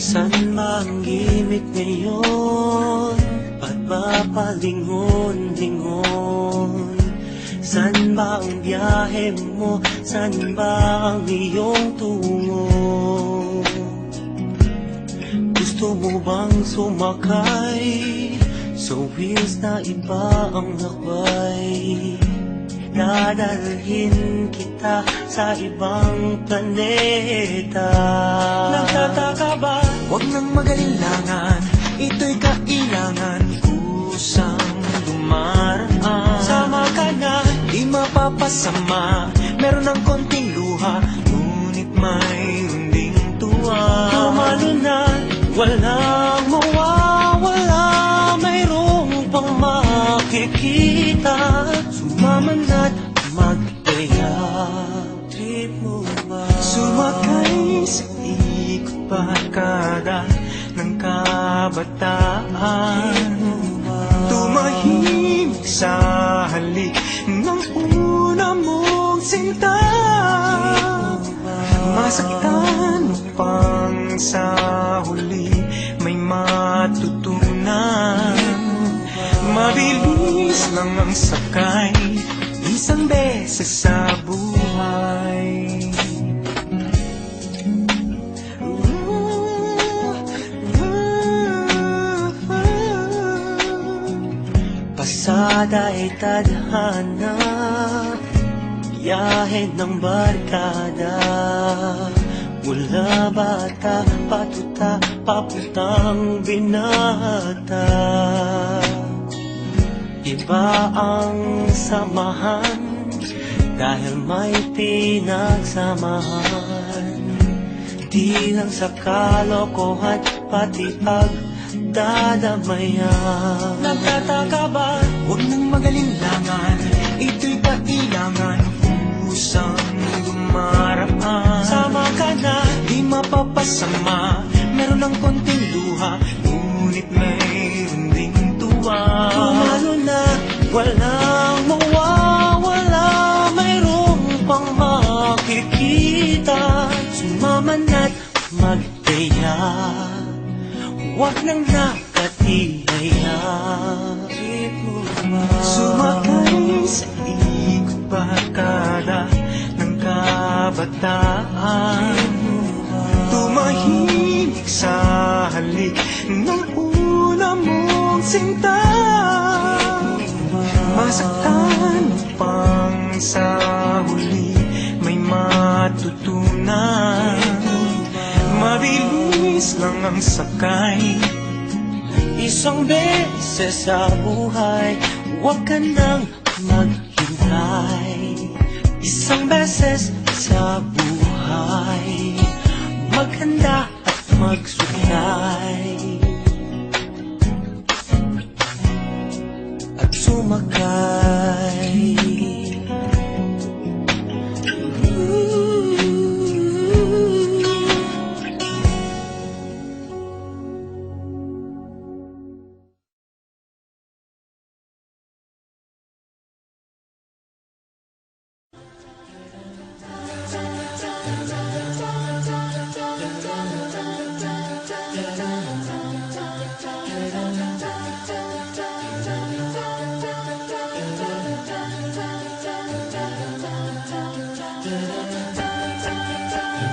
San ba ang gimik ngayon? Ba't ba palingon-lingon? San ba ang biyahe mo? San ba ang iyong tungo? Gusto mo bang sumakay sa wheels na iba ang lakbay? Dadalhin kita sa ibang planeta. Nagtataka ba? Huwag nang magalinlangan, ito'y kailangan kusang dumaraan. Sama ka na, di mapapasama, meron ng konting luha, ngunit mayroon ding tuwa. tumalo na, walang mawawala, mayroong pang makikita. Sumama na't magtaya. Trip mo ba? Sumakay sa ikot barkada ng kabataan, tumahimik sa halik ng una mong sinta. Masaktan upang sa huli may matutunan. Mabilis lang ang sakay, isang beses sa buhay. Pasada ay tadhana, biyahe ng barkada. Mula bata, patuta, papuntang binata. Iba ang samahan dahil may pinagsamahan. Di lang sa kalokohan, pati pagdadamayan. Nagtataka ba? Huwag nang magalinlangan, ito'y kailangan kusang dumaraan. Sama ka na, di mapapasama, meron ng konting luha, ngunit mayroon ding tuwa. tumalo na, walang mawawala, mayroong pang makikita. Sumama na't magtaya, huwag nang nakatihaya. Trip mo ba? Sumakay sa ikot barkada ng kabataan, tumahimik sa halik ng una mong sinta. Masaktan upang sa huli may matutunan. Mabilis lang ang sakay, Isang beses sa buhay, huwag ka nang maghintay. Isang beses sa buhay, maghanda at magsukay. At sumakay.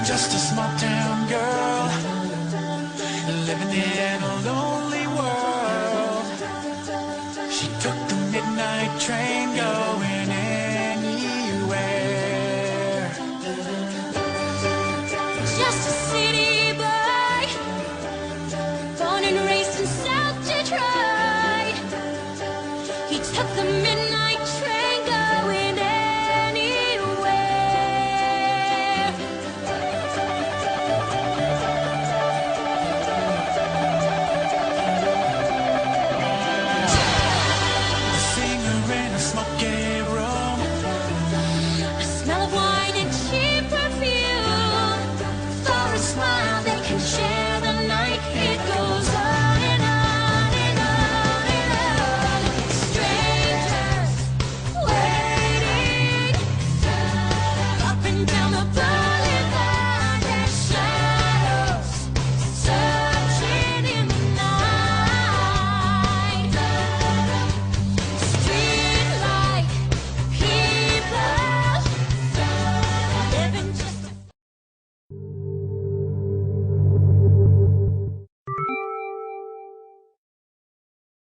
just a small